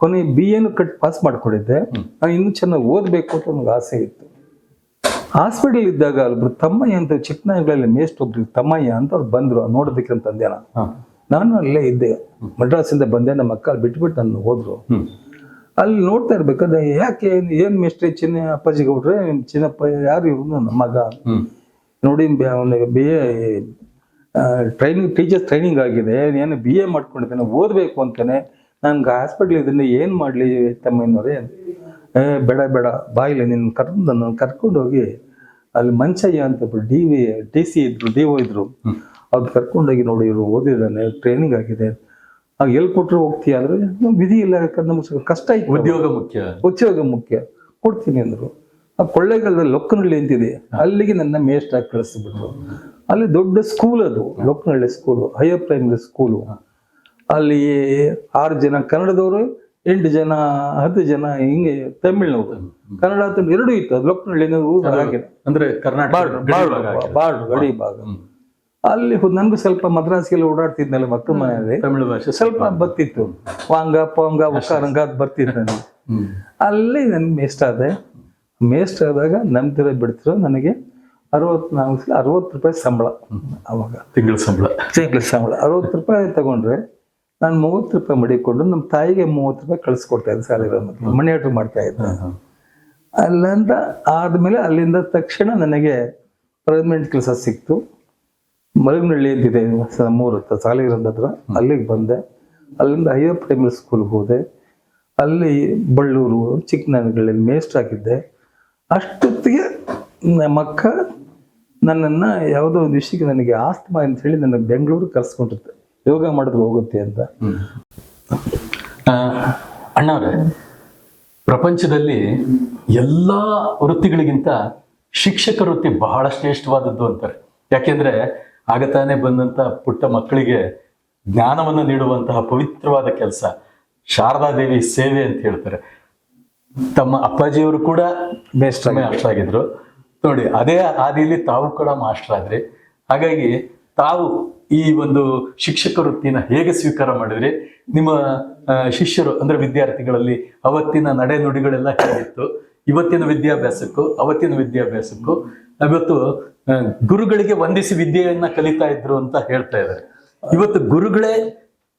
ಕೊನೆ BA ಪಾಸ್ ಮಾಡ್ಕೊಂಡಿದ್ದೆ. ನಾನು ಇನ್ನೂ ಚೆನ್ನಾಗಿ ಓದ್ಬೇಕು ಅಂತ ನನಗೆ ಆಸೆ ಇತ್ತು. ಹಾಸ್ಪಿಟಲ್ ಇದ್ದಾಗ ಒಬ್ರು ತಮ್ಮಯ್ಯ ಅಂತ ಚಿಕ್ಕನಹಳ್ಳಿಯಲ್ಲಿ ಮೇಷ್ಟ್ರೊಬ್ರು ತಮ್ಮಯ್ಯ ಅಂತ ಅವ್ರು ಬಂದ್ರು ನೋಡೋದಕ್ಕೆ ಅಂತ ತಂದೆ. ನಾನು ಅಲ್ಲೇ ಇದ್ದೆ, ಮಡ್ರಾಸಿಂದ ಬಂದೆ. ನಮ್ಮ ಅಕ್ಕ ಬಿಟ್ಬಿಟ್ಟು ನನ್ನ ಹೋದ್ರು. ಅಲ್ಲಿ ನೋಡ್ತಾ ಇರ್ಬೇಕಾದ್ರೆ ಯಾಕೆ ಏನ್ ಮೇಷ್ಟ್ರೆ ಅಪ್ಪಾಜಿ ಗೌಡ್ರೆ, ಚಿನ್ನಪ್ಪ ಯಾರು ಇವ್ರು? ನಮ್ಮ ಮಗ ನೋಡಿ, BA ಟೀಚರ್ಸ್ ಟ್ರೈನಿಂಗ್ ಆಗಿದೆ, ಏನು BA ಮಾಡ್ಕೊಂಡಿದ್ದೇನೆ, ಓದ್ಬೇಕು ಅಂತಾನೆ. ನನ್ಗೆ ಹಾಸ್ಪಿಟ್ಲ್ ಇದನ್ನ ಏನ್ ಮಾಡ್ಲಿ ತಮ್ಮನವ್ರೆ? ಬೇಡ ಬಾಯಿಲಿ ನನ್ನ ಕರ್ಕೊಂಡು ಹೋಗಿ ಅಲ್ಲಿ ಮಂಚಯ್ಯ ಅಂತ DC ಇದ್ರು, DO ಇದ್ರು, ಅವ್ರು ಕರ್ಕೊಂಡೋಗಿ ನೋಡಿ ಇವ್ರು ಓದಿದ್ದಾನೆ, ಟ್ರೈನಿಂಗ್ ಆಗಿದೆ, ಆಗ ಎಲ್ಲಿ ಕೊಟ್ಟರು ಹೋಗ್ತೀಯ ಅಂದ್ರೆ ವಿಧಿ ಇಲ್ಲ, ಯಾಕಂದ್ರೆ ನಮ್ಗೆ ಕಷ್ಟ ಆಯ್ತು, ಉದ್ಯೋಗ ಮುಖ್ಯ ಕೊಡ್ತೀನಿ ಅಂದ್ರು. ಆ ಕೊಳ್ಳೇಗಾಲದಲ್ಲಿ ಲೊಕ್ಕನಹಳ್ಳಿ ಅಂತಿದೆ, ಅಲ್ಲಿಗೆ ನನ್ನ ಮೇಷ್ಟ್ರಾಗಿ ಕಳಿಸ್ಬಿಟ್ರು. ಅಲ್ಲಿ ದೊಡ್ಡ ಸ್ಕೂಲ್, ಅದು Lokkanahalli school, higher primary school. ಅಲ್ಲಿ 6 ಜನ ಕನ್ನಡದವರು, 8 ಜನ 10 ಜನ ಹಿಂಗೆ ತಮಿಳ್ನವರು. ಕನ್ನಡ ಎರಡೂ ಇತ್ತು. ಅದು ಲೊಕ್ಕನಹಳ್ಳಿ ಅಂದ್ರೆ ಬಾರ್ಡ್ರು ಗಡಿ ಭಾಗ. ಅಲ್ಲಿ ನನಗೂ ಸ್ವಲ್ಪ ಮದ್ರಾಸಿಗೆಲ್ಲ ಓಡಾಡ್ತಿದ್ನಲ್ಲ ಮಕ್ಕಳ ಮನೆಯಲ್ಲಿ, ತಮಿಳು ಭಾಷೆ ಸ್ವಲ್ಪ ಬರ್ತಿತ್ತು. ವಾಂಗ ಪೊಂಗ ಉಕಾರಂಗ ಅದು ಬರ್ತಿತ್ತು ನನಗೆ. ಅಲ್ಲಿ ನನ್ ಮೇಷ್ಟ್ರ ಆದಾಗ ನಂಬ್ತಿರೋ ಬಿಡ್ತಿರೋ ನನಗೆ 60 ರೂಪಾಯಿ ಸಂಬಳ. ಅವಾಗ ತಿಂಗಳ ಸಂಬಳ 60 ರೂಪಾಯಿ ತಗೊಂಡ್ರೆ ನಾನು 30 ರೂಪಾಯಿ ಮಡಿಕೊಂಡು ನಮ್ಮ ತಾಯಿಗೆ 30 ರೂಪಾಯಿ ಕಳಿಸ್ಕೊಡ್ತಾ ಇದ್ದೆ. ಸಾಲಿಗ್ರಾಮಕ್ಕೆ ಮನಿ ಆರ್ಡರ್ ಮಾಡ್ತಾ ಇದ್ದೆ. ಅಲ್ಲಿಂದ ಆದ್ಮೇಲೆ ಅಲ್ಲಿಂದ ತಕ್ಷಣ ನನಗೆ ಪರ್ಮನೆಂಟ್ ಕೆಲಸ ಸಿಕ್ತು. ಮಲಗನಹಳ್ಳಿ ಅಂತಿದೆ 3 ಸಾಲಿಗ್ರಾಮದ ಹತ್ರ, ಅಲ್ಲಿಗೆ ಬಂದೆ. ಅಲ್ಲಿಂದ ಹೈಯರ್ ಪ್ರೈಮರಿ ಸ್ಕೂಲ್ಗೆ ಹೋದೆ. ಅಲ್ಲಿ ಬಳ್ಳೂರು, ಚಿಕ್ಕನಹಳ್ಳಿಯಲ್ಲಿ ಮೇಷ್ಟ್ರ ಆಗಿದ್ದೆ. ಅಷ್ಟೊತ್ತಿಗೆ ನಮ್ಮ ಅಕ್ಕ ನನ್ನನ್ನು ಯಾವುದೋ ಒಂದು ವಿಷಯಕ್ಕೆ ನನಗೆ ಆಸ್ತಮಾ ಅಂತ ಹೇಳಿ ನನ್ನ ಬೆಂಗಳೂರು ಕರ್ಸ್ಕೊಂಡಿರುತ್ತೆ, ಯೋಗ ಮಾಡಿದ್ರೆ ಹೋಗುತ್ತೆ ಅಂತ. ಅಣ್ಣವ್ರೆ, ಪ್ರಪಂಚದಲ್ಲಿ ಎಲ್ಲ ವೃತ್ತಿಗಳಿಗಿಂತ ಶಿಕ್ಷಕ ವೃತ್ತಿ ಬಹಳ ಶ್ರೇಷ್ಠವಾದದ್ದು ಅಂತಾರೆ. ಯಾಕೆಂದ್ರೆ ಆಗ ತಾನೇ ಬಂದಂತ ಪುಟ್ಟ ಮಕ್ಕಳಿಗೆ ಜ್ಞಾನವನ್ನು ನೀಡುವಂತಹ ಪವಿತ್ರವಾದ ಕೆಲಸ ಶಾರದಾದೇವಿ ಸೇವೆ ಅಂತ ಹೇಳ್ತಾರೆ. ತಮ್ಮ ಅಪ್ಪಾಜಿಯವರು ಕೂಡ ಮಾಸ್ಟರ್ ಆಗಿದ್ರು ನೋಡಿ. ಅದೇ ಹಾದಿಯಲ್ಲಿ ತಾವು ಕೂಡ ಮಾಸ್ಟರ್ ಆದ್ರಿ. ಹಾಗಾಗಿ ತಾವು ಈ ಒಂದು ಶಿಕ್ಷಕ ವೃತ್ತಿನ ಹೇಗೆ ಸ್ವೀಕಾರ ಮಾಡಿದ್ರಿ? ನಿಮ್ಮ ಶಿಷ್ಯರು ಅಂದ್ರೆ ವಿದ್ಯಾರ್ಥಿಗಳಲ್ಲಿ ಅವತ್ತಿನ ನಡೆನುಡಿಗಳೆಲ್ಲ ಹೇಗಿತ್ತು? ಇವತ್ತಿನ ವಿದ್ಯಾಭ್ಯಾಸಕ್ಕೂ ಅವತ್ತಿನ ವಿದ್ಯಾಭ್ಯಾಸಕ್ಕೂ ಇವತ್ತು ಗುರುಗಳಿಗೆ ವಂದಿಸಿ ವಿದ್ಯೆಯನ್ನ ಕಲಿತಾ ಇದ್ರು ಅಂತ ಹೇಳ್ತಾ ಇದ್ದಾರೆ. ಇವತ್ತು ಗುರುಗಳೇ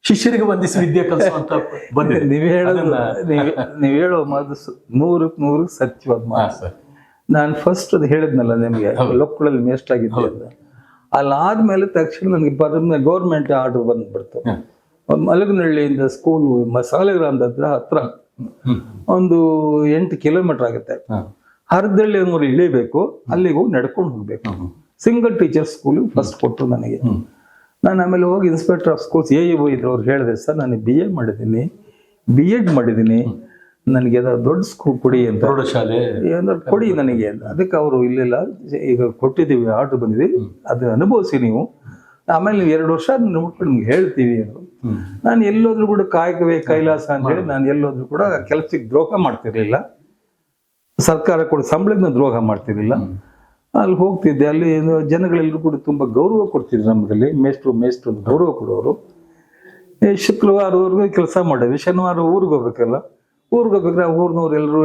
ಶಿಷ್ಯರಿಗೆ ವಂದಿಸಿ ವಿದ್ಯೆ ಕಲಿಸುವಂತ ಬಂದಿದೆ. ನೀವ್ ಹೇಳೋ ಮಾತು 100% ಸತ್ಯವಾದ ಮಾತು ಸರ್. ನಾನು ಫಸ್ಟ್ ಅದು ಹೇಳಿದ್ನಲ್ಲ ನಿಮ್ಗೆ, ಲೋಕಲಲ್ಲಿ ಮೇಸ್ಟ್ ಆಗಿದ್ದೆ ಅಂತ. ಅಲ್ಲಾದ್ಮೇಲೆ ತಕ್ಷಣ ನನಗೆ ಗೌರ್ಮೆಂಟ್ ಆರ್ಡರ್ ಬಂದ್ಬಿಡ್ತು. ಮಲಗನಹಳ್ಳಿಯಿಂದ ಸ್ಕೂಲ್ ಸಾಲಿಗ್ರಾಮದ ಹತ್ರ ಒಂದು 8 ಕಿಲೋಮೀಟರ್ ಆಗುತ್ತೆ. ಹರದಳ್ಳಿ ಅನ್ನೋರು ಇಳಿಬೇಕು, ಅಲ್ಲಿಗೆ ಹೋಗಿ ನಡ್ಕೊಂಡು ಹೋಗ್ಬೇಕು. ಸಿಂಗಲ್ ಟೀಚರ್ ಸ್ಕೂಲ್ ಫಸ್ಟ್ ಕೊಟ್ಟರು ನನಗೆ. ನಾನು ಆಮೇಲೆ ಹೋಗಿ ಇನ್ಸ್ಪೆಕ್ಟರ್ ಆಫ್ ಸ್ಕೂಲ್ಸ್ AEO ಇದ್ರು, ಅವ್ರು ಹೇಳಿದೆ, ಸರ್ ನಾನು BA ಮಾಡಿದ್ದೀನಿ, B.Ed ಮಾಡಿದ್ದೀನಿ, ನನಗೆ ದೊಡ್ಡ ಸ್ಕೂಲ್ ಕೊಡಿ ಅಂತ, ಪ್ರೌಢಶಾಲೆ ಕೊಡಿ ನನಗೆ ಅಂತ. ಅದಕ್ಕೆ ಅವರು ಇಲ್ಲ ಈಗ ಕೊಟ್ಟಿದ್ದೀವಿ, ಆರ್ಡರ್ ಬಂದಿದೆ, ಅದು ಅನುಭವಿಸಿ ನೀವು, ಆಮೇಲೆ 2 ವರ್ಷ ನೋಡ್ಕೊಂಡು ನಿಮ್ಗೆ ಹೇಳ್ತೀವಿ ಅಂದರು. ನಾನು ಎಲ್ಲೋದ್ರೂ ಕೂಡ ಕಾಯಕವೇ ಕೈಲಾಸ ಅಂತ ಹೇಳಿ ನಾನು ಎಲ್ಲೋದ್ರೂ ಕೂಡ ಕೆಲಸಕ್ಕೆ ದ್ರೋಹ ಮಾಡ್ತಿರ್ಲಿಲ್ಲ, ಸರ್ಕಾರ ಕೂಡ ಸಂಬಳಕ್ಕೆ ದ್ರೋಹ ಮಾಡ್ತಿರ್ಲಿಲ್ಲ. ಅಲ್ಲಿ ಹೋಗ್ತಿದ್ದೆ, ಅಲ್ಲಿ ಜನಗಳೆಲ್ಲರೂ ಕೂಡ ತುಂಬಾ ಗೌರವ ಕೊಡ್ತಿದ್ರು. ನಮ್ಮದಲ್ಲಿ ಮೇಷ್ಟ್ರು ಗೌರವ ಕೊಡೋರು. ಶುಕ್ರವಾರವರೆಗೂ ಕೆಲಸ ಮಾಡಿದ್ವಿ, ಶನಿವಾರ ಊರಿಗೆ ಹೋಗ್ಬೇಕಲ್ಲ, ಊರಿಗೆ ಹೋಗ್ಬೇಕಾದ್ರೆ ಊರಿನವ್ರು ಎಲ್ಲರೂ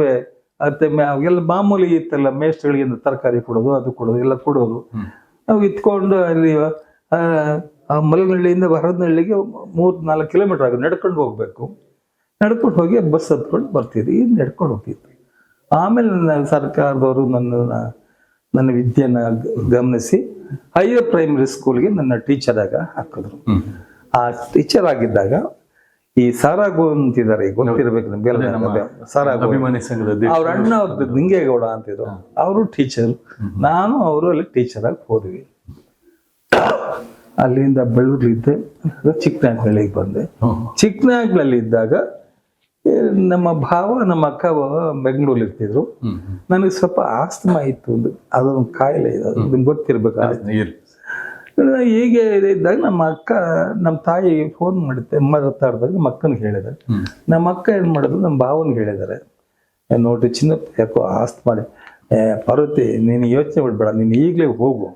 ಎಲ್ಲ ಮಾಮೂಲಿ ಇತ್ತಲ್ಲ, ಮೇಷ್ಟ್ರುಗಳಿಗೆ ತರಕಾರಿ ಕೊಡೋದು, ಅದು ಕೊಡೋದು ಎಲ್ಲ ಕೊಡೋದು. ನಾವು ಇತ್ಕೊಂಡು ಅಲ್ಲಿ ಮಲಗನಹಳ್ಳಿಯಿಂದ ಹರದನಹಳ್ಳಿಗೆ 3-4 ಕಿಲೋಮೀಟರ್ ಆಗುತ್ತೆ, ನಡ್ಕೊಂಡು ಹೋಗ್ಬೇಕು. ನಡ್ಕೊಂಡು ಹೋಗಿ ಬಸ್ ಹತ್ಕೊಂಡು ಬರ್ತಿದ್ವಿ, ನಡ್ಕೊಂಡು ಹೋಗ್ತಿದ್ವಿ. ಆಮೇಲೆ ಸರ್ಕಾರದವರು ನನ್ನ ವಿದ್ಯೆನ ಗಮನಿಸಿ ಹೈಯರ್ ಪ್ರೈಮರಿ ಸ್ಕೂಲ್ಗೆ ನನ್ನ ಟೀಚರ್ ಆಗ ಹಾಕಿದ್ರು. ಆ ಟೀಚರ್ ಆಗಿದ್ದಾಗ ಈ ಸಾರಾಗೋ ಅಂತಿದ್ದಾರೆ, ಗೊತ್ತಿರ್ಬೇಕು ನಿಮ್ಗೆಲ್ಲ, ಸಾರಾಗೋ ಅವ್ರ ಅಣ್ಣ ನಿಂಗೇಗೌಡ ಅಂತಿದ್ರು, ಅವರು ಟೀಚರ್, ನಾನು ಅವರು ಅಲ್ಲಿ ಟೀಚರ್ ಆಗಿ ಹೋದ್ವಿ. ಅಲ್ಲಿಂದ ಬೆಳೂರ್ಲಿದ್ದೆ, ಚಿಕ್ಕನಾಗ್ನಳ್ಳಿಗೆ ಬಂದೆ. ಚಿಕ್ಕನಾಗ್ನಲ್ಲಿ ಇದ್ದಾಗ ನಮ್ಮ ಭಾವ ನಮ್ಮ ಅಕ್ಕ ಬೆಂಗಳೂರಲ್ಲಿ ಇರ್ತಿದ್ರು. ನನಗೆ ಸ್ವಲ್ಪ ಆಸ್ತಮಾ ಇತ್ತು, ಅದೊಂದು ಕಾಯಿಲೆ ಇದೆ, ನಿಮ್ಗೆ ಗೊತ್ತಿರ್ಬೇಕು. ಹೀಗೆ ಇದ್ದಾಗ ನಮ್ಮ ಅಕ್ಕ ನಮ್ಮ ತಾಯಿ ಫೋನ್ ಮಾಡುತ್ತೆ, ಮಾತಾಡಿದಾಗ ನಮ್ಮ ಅಕ್ಕನಿಗೆ ಹೇಳಿದ್ದಾರೆ. ನಮ್ಮ ಅಕ್ಕ ಏನ್ ಮಾಡಿದ್ರು, ನಮ್ಮ ಭಾವನಿಗೆ ಹೇಳಿದ್ದಾರೆ, ನೋಡ್ರಿ ಚಿನ್ನಪ್ಪ ಯಾಕೋ ಆಸ್ತಮಾ, ಪಾರ್ವತಿ ನೀನು ಯೋಚನೆ ಮಾಡ್ಬೇಡ, ನೀನು ಈಗಲೇ ಹೋಗು,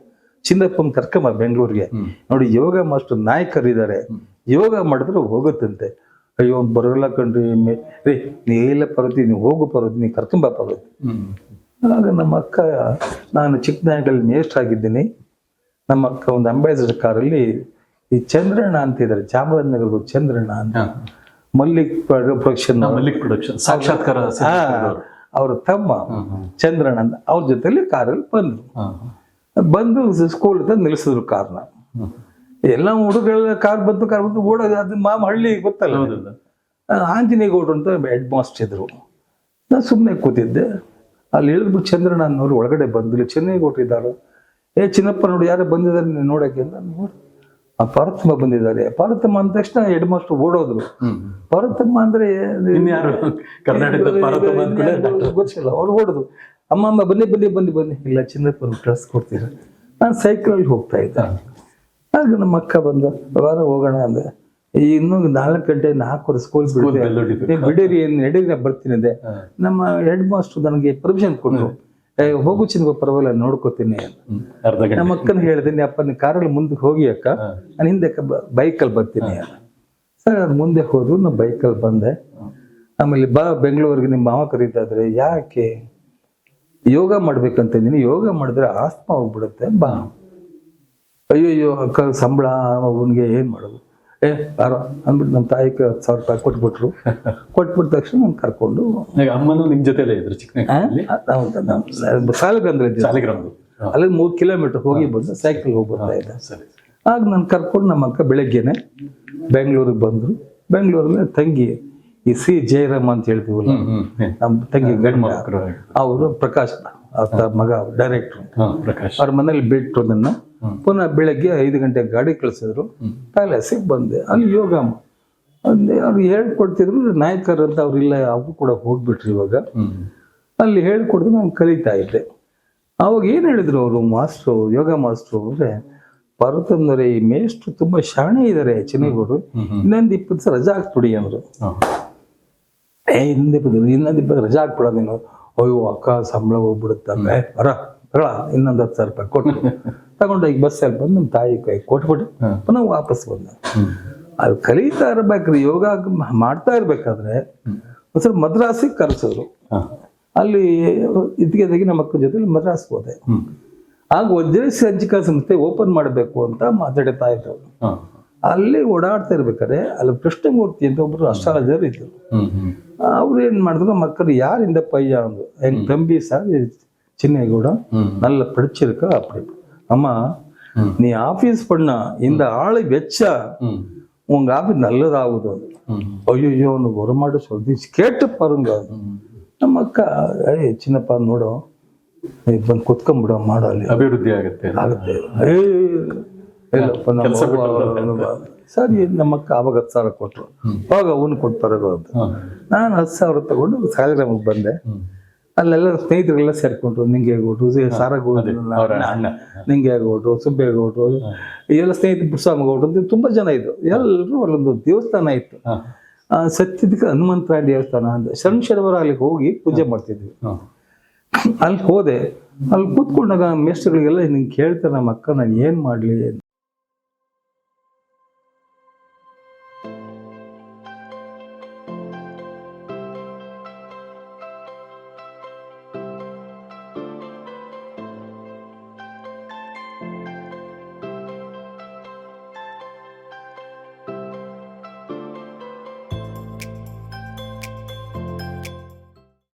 ಚಿನ್ನಪ್ಪನ ಕರ್ಕೊಂಬ ಬೆಂಗಳೂರಿಗೆ, ನೋಡಿ ಯೋಗ ಮಾಸ್ಟರ್ ನಾಯಕರಿದ್ದಾರೆ, ಯೋಗ ಮಾಡಿದ್ರೆ ಹೋಗುತ್ತಂತೆ. ಅಯ್ಯೋ ಬರೋಲ್ಲ ಕಣ್ರಿ ರೀ, ನೀಲ್ಲ ಪಾರ್ವತಿ, ನೀವು ಹೋಗು ಪಾರ್ವತಿ, ನೀವು ಕರ್ಕೊಂಬ ಪಾರ್ವತಿ. ಆಗ ನಮ್ಮ ಅಕ್ಕ, ನಾನು ಚಿಕ್ಕನಾಗಲ್ಲಿ ಮೇಷ್ಟ್ರ್ ಆಗಿದ್ದೀನಿ, ನಮ್ಮ ಅಕ್ಕ ಒಂದು ಅಂಬಾಸಿಡರ್ ಕಾರಲ್ಲಿ ಈ ಚಂದ್ರಣ್ಣ ಅಂತಿದ್ದಾರೆ, ಚಾಮರಾಜನಗರದ ಚಂದ್ರಣ್ಣ ಅಂತ, ಮಲ್ಲಿಕ್ ಪ್ರೊಡಕ್ಷನ್ ಸಾಕ್ಷಾತ್ಕಾರ ಅವ್ರ ತಮ್ಮ ಚಂದ್ರಣ್ಣ ಅಂತ, ಅವ್ರ ಜೊತೆಲಿ ಕಾರಲ್ಲಿ ಬಂದು ಸ್ಕೂಲ್ ಹತ್ರ ನಿಲ್ಲಿಸಿದ್ರು ಕಾರ್ನ. ಎಲ್ಲ ಹುಡುಗರೆಲ್ಲ ಕಾರ್ ಬಂದು ಓಡೋದು, ಅದು ಹಳ್ಳಿ ಗೊತ್ತಲ್ಲ, ಆಂಜನೇಯ ಗೌಡ್ರು ಅಂತ ಹೆಡ್ ಮಾಸ್ಟರ್ ಇದ್ರು. ನಾನು ಸುಮ್ಮನೆ ಕೂತಿದ್ದೆ, ಅಲ್ಲಿ ಹೇಳಿದ್ಬಿಟ್ಟು ಚಂದ್ರಣ್ಣ ಅನ್ನೋರು ಒಳಗಡೆ ಬಂದಿಲ್ಲ, ಚೆನ್ನೈಗೌಡ್ರು ಇದ್ದಾರೆ, ಚಿನ್ನಪ್ಪ ನೋಡಿ ಯಾರು ಬಂದಿದ್ದಾರೆ ನೀನು ನೋಡಕ್ಕೆ ಅಂತ. ನೋಡಿ ಪಾರ್ವತಮ್ಮ ಬಂದಿದ್ದಾರೆ. ಪಾರ್ವತಮ್ಮ ಅಂದ ತಕ್ಷಣ ಹೆಡ್ ಮಾಸ್ಟರ್ ಓಡೋದ್ರು. ಪಾರ್ವತಮ್ಮ ಅಂದ್ರೆ ಗೊತ್ತಿಲ್ಲ, ಅವ್ರು ಓಡೋದು, ಅಮ್ಮ ಬನ್ನಿ ಬನ್ನಿ ಬನ್ನಿ ಬನ್ನಿ, ಇಲ್ಲ ಚಿನ್ನಪ್ಪ ಡ್ರೆಸ್ ಕೊಡ್ತೀರ. ನಾನು ಸೈಕಲಲ್ಲಿ ಹೋಗ್ತಾ ಇದ್ದೆ. ಆಗ ನಮ್ಮ ಅಕ್ಕ ಬಂದ, ವಾರ ಹೋಗೋಣ ಅಂದೆ. ಇನ್ನೂ 4 ಗಂಟೆ 4 ಸ್ಕೂಲ್ ಬಿಡಿರಿ, ನಡೀರಿ ಬರ್ತೀನಿ ಅಂದೆ. ನಮ್ಮ ಹೆಡ್ ಮಾಸ್ಟರ್ ನನಗೆ ಪರ್ಮಿಷನ್ ಕೊಟ್ಟರು, ಹೋಗು ಚಿನ್ನ ಪರವಾಗಿಲ್ಲ ನೋಡ್ಕೋತೀನಿ ಅಂತ. ನಮ್ಮ ಅಕ್ಕನ ಹೇಳಿದ್ದೀನಿ, ಅಪ್ಪ ನೀನು ಕಾರಲ್ಲಿ ಮುಂದೆ ಹೋಗಿ ಅಕ್ಕ, ನಾನು ಹಿಂದೆ ಬೈಕಲ್ಲಿ ಬರ್ತೀನಿ ಅಂತ. ಸರ್ ಅದು ಮುಂದೆ ಹೋದ್ರು, ನಾನು ಬೈಕಲ್ಲಿ ಬಂದೆ. ಆಮೇಲೆ ಬಾ ಬೆಂಗಳೂರಿಗೆ, ನಿಮ್ಮ ಮಾವ ಕರೀತಾ ಇದ್ರೆ, ಯಾಕೆ ಯೋಗ ಮಾಡ್ಬೇಕಂತ ಇದ್ದೀನಿ, ಯೋಗ ಮಾಡಿದ್ರೆ ಆಸ್ತಮಾ ಹೋಗ್ಬಿಡುತ್ತೆ, ಬಾ. ಅಯ್ಯೋ ಅಕ್ಕ ಸಂಬಳ ಅವನಿಗೆ ಏನು ಮಾಡೋದು, ಯಾರೋ ಅಂದ್ಬಿಟ್ಟು ನಮ್ಮ ತಾಯಿಗೆ 10,000 ರೂಪಾಯಿ ಕೊಟ್ಬಿಟ್ರು. ಕೊಟ್ಬಿಟ್ಟ ತಕ್ಷಣ ನಾನು ಕರ್ಕೊಂಡು, ಅಮ್ಮನೂ ನಿಮ್ಮ ಜೊತೆಲೇ ಇದ್ರು ಸಾಲಿಗ್ರಾಮ, ಅಲ್ಲಿ 3 ಕಿಲೋಮೀಟರ್ ಹೋಗಿ ಬಂದು ಸೈಕಲ್ ಹೋಗಿ ಬರ್ತಾ ಇದ್ದೆ. ಆಗ ನಾನು ಕರ್ಕೊಂಡು ನಮ್ಮ ಅಕ್ಕ ಬೆಳಗ್ಗೆನೆ ಬೆಂಗಳೂರಿಗೆ ಬಂದರು. ಬೆಂಗಳೂರಲ್ಲಿ ತಂಗಿ ಈ ಸಿ ಜಯರಾಮ್ ಅಂತ ಹೇಳ್ತೀವಲ್ಲ, ನಮ್ಮ ತಂಗಿ ಗಂಡ, ಅವರು ಪ್ರಕಾಶ್ ಮಗ ಡೈರೆಕ್ಟ್ರು, ಪ್ರಕಾಶ್ ಅವ್ರ ಮನೇಲಿ ಬಿಟ್ಟರು ನನ್ನ. ಪುನಃ ಬೆಳಗ್ಗೆ 5 ಗಂಟೆಗೆ ಗಾಡಿ ಕಳಿಸಿದ್ರು, ಪ್ಯಾಲೇಸಿಗೆ ಬಂದೆ. ಅಲ್ಲಿ ಯೋಗ ಅವ್ರು ಹೇಳ್ಕೊಡ್ತಿದ್ರು, ನಾಯಕರು ಅಂತ ಅವ್ರಿಲ್ಲ, ಅವರು ಕೂಡ ಹೋಗ್ಬಿಟ್ರು ಇವಾಗ. ಅಲ್ಲಿ ಹೇಳ್ಕೊಡ್ದು ನಾನು ಕಲಿತಾ ಇದ್ದೆ. ಅವಾಗ ಏನು ಹೇಳಿದ್ರು ಅವರು ಮಾಸ್ಟ್ರು, ಯೋಗ ಮಾಸ್ಟ್ರು ಅಂದ್ರೆ, ಪಾರ್ವತಮ್ಮನವರೇ ಈ ಮೇಷ್ಟ್ರು ತುಂಬಾ ಶಾಣೆ ಇದ್ದಾರೆ ಚೆನ್ನೈಗೌಡರು, ಇನ್ನೊಂದು 20 ದಿವಸ ರಜಾ ಹಾಕ್ಬಿಡಿ ಅಂದ್ರು. ಇನ್ನೊಂದು 20 ರಜಾ ಹಾಕ್ಬಿಡ ನೀನು. ಅಯ್ಯೋ ಅಕ್ಕ ಸಂಬಳ ಹೋಗ್ಬಿಡುತ್ತೆ, ಬರ ಇನ್ನೊಂದು 10,000 ರೂಪಾಯಿ ಕೊಟ್ಟು ತಗೊಂಡು ಈಗ ಬಸ್ಸಲ್ಲಿ ಬಂದು ನಮ್ಮ ತಾಯಿ ಕೈ ಕೊಟ್ಬಿಟ್ಟು ಪುನಃ ವಾಪಸ್ ಬಂದ. ಅದು ಕಲಿತಾ ಇರ್ಬೇಕ್ರಿ, ಯೋಗ ಮಾಡ್ತಾ ಇರ್ಬೇಕಾದ್ರೆ ಒಂದ್ಸಲ ಮದ್ರಾಸಿಗೆ ಕರೆಸಿದ್ರು. ಅಲ್ಲಿ ಇದ್ದಕ್ಕೆ ನಮ್ಮ ಅಕ್ಕನ ಜೊತೆ ಮದ್ರಾಸ್ ಹೋದೆ. ಆಗ ವಜ್ರ ಸಂಚಿಕಾ ಸಂಸ್ಥೆ ಓಪನ್ ಮಾಡಬೇಕು ಅಂತ ಮಾತಾಡ್ತಾ ಇದ್ರು. ಅಲ್ಲಿ ಓಡಾಡ್ತಾ ಇರ್ಬೇಕಾದ್ರೆ ಅಲ್ಲಿ ಕೃಷ್ಣಮೂರ್ತಿ ಅಂತ ಒಬ್ರು ಅಸ್ಟ್ರಾಲಜರ್ ಇದ್ರು. ಅವ್ರು ಏನ್ ಮಾಡಿದ್ರು, ಮಕ್ಕಳು ಯಾರಿಂದ ಪಯ್ಯ ಅಂದ್ರು. என் தம்பி சார் சின்னேகூட நல்ல படிச்சிருக்க அப்படி. அம்மா நீ ஆபீஸ் பண்ணா இந்த ஆளை வச்சா உங்க ஆபீஸ் நல்லதாகுது. ஐயோ உனக்கு ஒரு மாட்டு சொல்லி கேட்டு பாருங்க. ನಮ್ಮ ಅಕ್ಕ ಚಿನ್ನಪ್ಪ ನೋಡು ಬಂದು ಕುತ್ಕೊಂಡ್ಬಿಡೋ ಮಾಡೋ ಅಲ್ಲಿ ಅಭಿವೃದ್ಧಿ ಆಗುತ್ತೆ. ಸರಿ ನಮ್ಮ ಅಕ್ಕ ಆವಾಗ 10,000 ಕೊಟ್ರು. ಅವಾಗ ಅವನು ಕೊಡ್ತಾರೆ ಅಂತ ನಾನು 10,000 ತಗೊಂಡು ಸಾಲಿಗ್ರಾಮಕ್ಕೆ ಬಂದೆ. ಅಲ್ಲೆಲ್ಲ ಸ್ನೇಹಿತರೆಲ್ಲ ಸೇರ್ಕೊಂಡ್ರು. ನಿಂಗೇಗೌಡ್ರು, ಸಾರಗೌಡ್ರು, ನಿಂಗೇಗೌಡ್ರು, ಸುಬ್ಬೇಗೌಡ್ರು, ಎಲ್ಲ ಸ್ನೇಹಿತರು, ಬುಸ್ಸಾಮಗೌಡ್ರು ಅಂತ ತುಂಬಾ ಜನ ಇದ್ರು. ಎಲ್ಲರೂ ಅಲ್ಲೊಂದು ದೇವಸ್ಥಾನ ಇತ್ತು, ಸತ್ಯದಕ್ಕೆ ಹನುಮಂತರಾಯ ದೇವಸ್ಥಾನ ಅಂತ. ಶನಿವಾರ ಅಲ್ಲಿಗೆ ಹೋಗಿ ಪೂಜೆ ಮಾಡ್ತಿದ್ವಿ. ಅಲ್ಲಿ ಹೋದೆ. ಅಲ್ಲಿ ಕೂತ್ಕೊಂಡಾಗ ಮೇಸ್ಟ್ರುಗಳಿಗೆಲ್ಲ ನಿಂಗೆ ಕೇಳ್ತಾರೆ, ನಮ್ಮ ಅಕ್ಕ ನಾನು ಏನ್ ಮಾಡ್ಲಿ